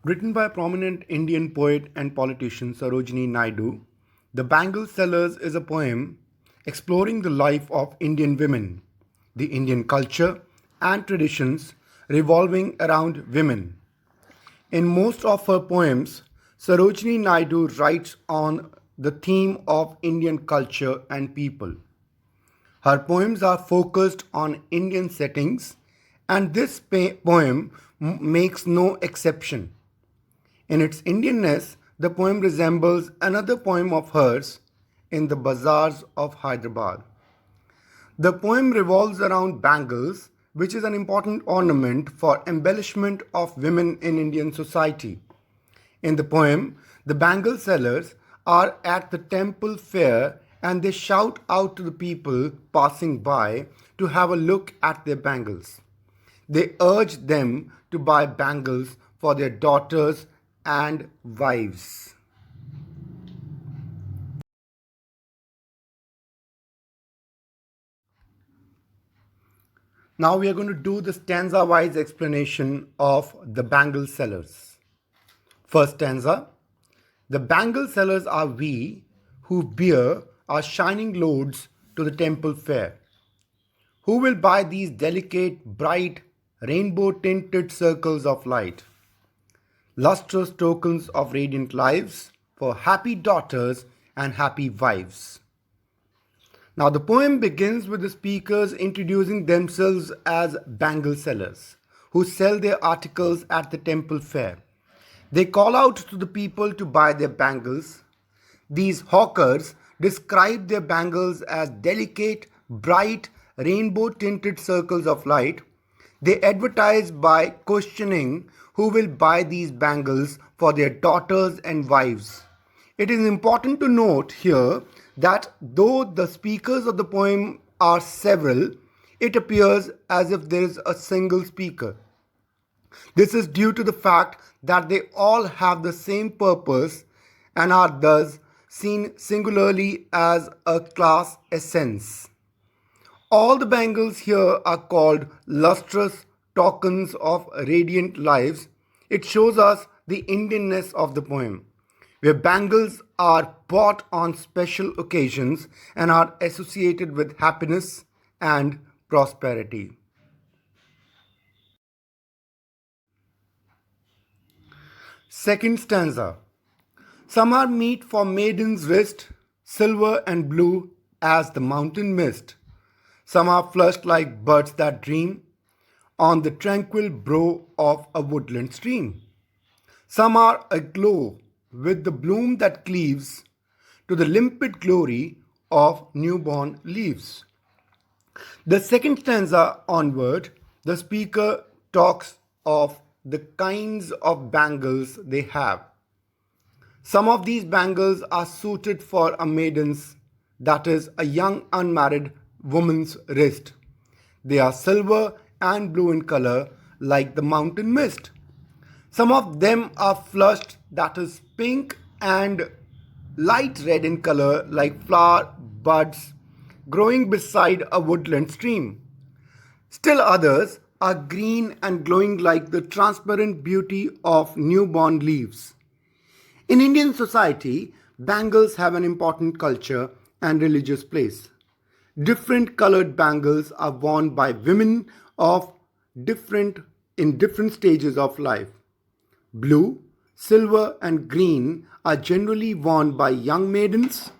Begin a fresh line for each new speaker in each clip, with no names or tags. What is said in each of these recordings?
Written by prominent Indian poet and politician Sarojini Naidu, The Bangle Sellers is a poem exploring the life of Indian women, the Indian culture and traditions revolving around women. In most of her poems, Sarojini Naidu writes on the theme of Indian culture and people. Her poems are focused on Indian settings, and this poem makes no exception. In its Indianness, the poem resembles another poem of hers in the bazaars of Hyderabad. The poem revolves around bangles, which is an important ornament for embellishment of women in Indian society. In the poem, the bangle sellers are at the temple fair and they shout out to the people passing by to have a look at their bangles. They urge them to buy bangles for their daughters and wives. Now we are going to do the stanza wise explanation of the bangle sellers. First stanza. The bangle sellers are we who bear our shining loads to the temple fair. Who will buy these delicate, bright, rainbow tinted circles of light? Lustrous tokens of radiant lives for happy daughters and happy wives. Now, the poem begins with the speakers introducing themselves as bangle sellers who sell their articles at the temple fair. They call out to the people to buy their bangles. These hawkers describe their bangles as delicate, bright, rainbow tinted circles of light. They advertise by questioning who will buy these bangles for their daughters and wives. It is important to note here that though the speakers of the poem are several, it appears as if there is a single speaker. This is due to the fact that they all have the same purpose and are thus seen singularly as a class essence. All the bangles here are called lustrous tokens of radiant lives. It shows us the Indianness of the poem, where bangles are bought on special occasions and are associated with happiness and prosperity. Second stanza. Some are meet for maiden's wrist, silver and blue as the mountain mist. Some are flushed like birds that dream on the tranquil brow of a woodland stream. Some are aglow with the bloom that cleaves to the limpid glory of newborn leaves. The second stanza onward, the speaker talks of the kinds of bangles they have. Some of these bangles are suited for a maiden's, that is, a young unmarried woman's wrist. They are silver and blue in color, like the mountain mist. Some of them are flushed, that is, pink and light red in color, like flower buds growing beside a woodland stream. Still others are green and glowing like the transparent beauty of newborn leaves. In Indian society, bangles have an important culture and religious place. Different colored bangles are worn by women of different stages of life. Blue, silver, and green are generally worn by young maidens.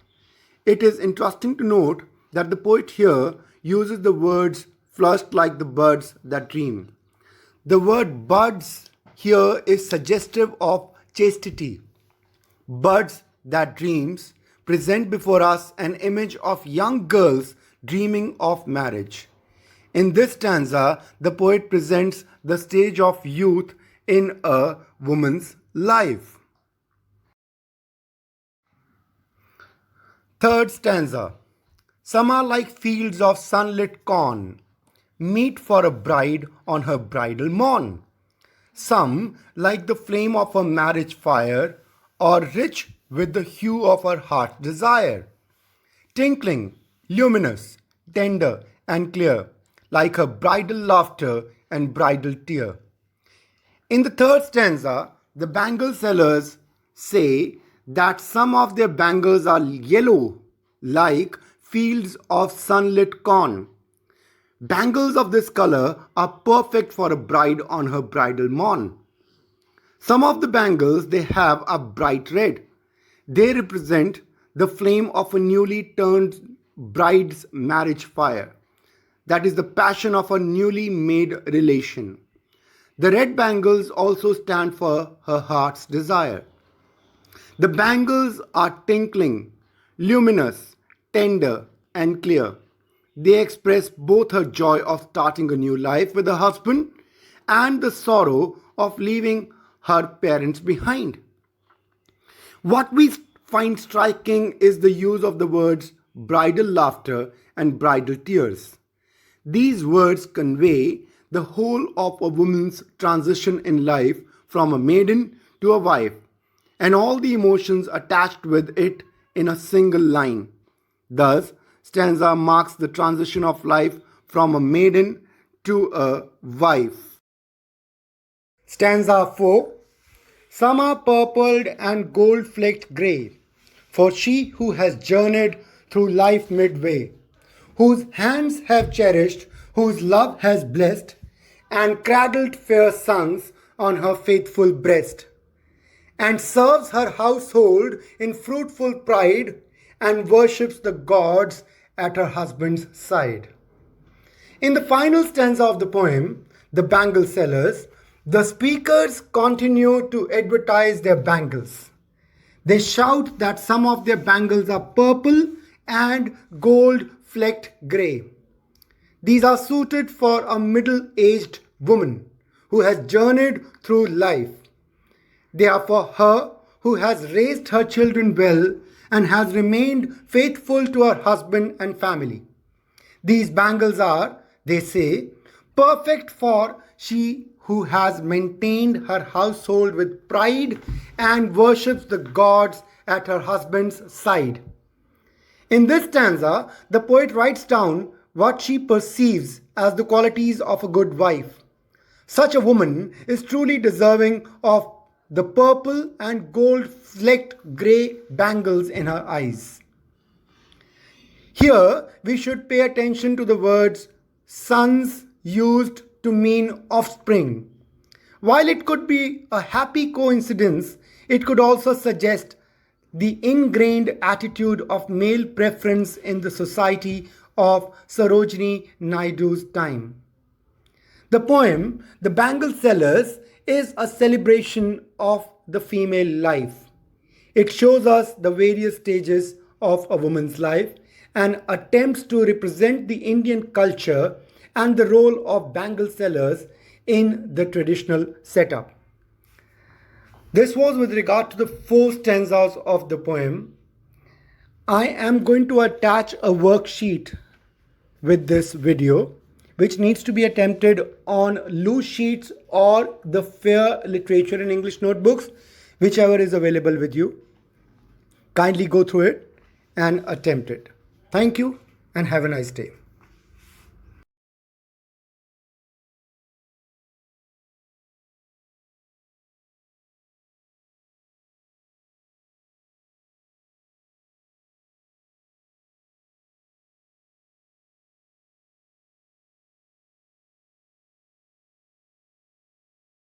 It is interesting to note that the poet here uses the words flushed like the birds that dream. The word buds here is suggestive of chastity. Buds that dreams present before us an image of young girls dreaming of marriage. In this stanza, the poet presents the stage of youth in a woman's life. Third stanza. Some are like fields of sunlit corn, meet for a bride on her bridal morn. Some like the flame of a marriage fire, or rich with the hue of her heart's desire. Tinkling, luminous, tender, and clear, like her bridal laughter and bridal tear. In the third stanza, The bangle sellers say that some of their bangles are yellow, like fields of sunlit corn. Bangles of this color are perfect for a bride on her bridal morn. Some of the bangles they have are bright red. They represent the flame of a newly turned bride's marriage fire. That is the passion of a newly made relation. The red bangles also stand for her heart's desire. The bangles are tinkling, luminous, tender, and clear. They express both her joy of starting a new life with her husband and the sorrow of leaving her parents behind. What we find striking is the use of the words bridal laughter and bridal tears. These words convey the whole of a woman's transition in life from a maiden to a wife, and all the emotions attached with it in a single line. Thus, stanza marks the transition of life from a maiden to a wife. Stanza 4. Some are purpled and gold-flecked grey, for she who has journeyed through life midway, whose hands have cherished, whose love has blessed, and cradled fair sons on her faithful breast, and serves her household in fruitful pride, and worships the gods at her husband's side. In the final stanza of the poem, The Bangle Sellers, the speakers continue to advertise their bangles. They shout that some of their bangles are purple and gold-flecked grey. These are suited for a middle-aged woman who has journeyed through life. They are for her who has raised her children well and has remained faithful to her husband and family. These bangles are, they say, perfect for she who has maintained her household with pride and worships the gods at her husband's side. In this stanza, the poet writes down what she perceives as the qualities of a good wife. Such a woman is truly deserving of the purple and gold-flecked grey bangles in her eyes. Here, we should pay attention to the words sons used to mean offspring. While it could be a happy coincidence, it could also suggest the ingrained attitude of male preference in the society of Sarojini Naidu's time. The poem, The Bangle Sellers, is a celebration of the female life. It shows us the various stages of a woman's life and attempts to represent the Indian culture and the role of bangle sellers in the traditional setup. This was with regard to the 4 stanzas of the poem. I am going to attach a worksheet with this video, which needs to be attempted on loose sheets or the Fair Literature and English notebooks, whichever is available with you. Kindly go through it and attempt it. Thank you and have a nice day.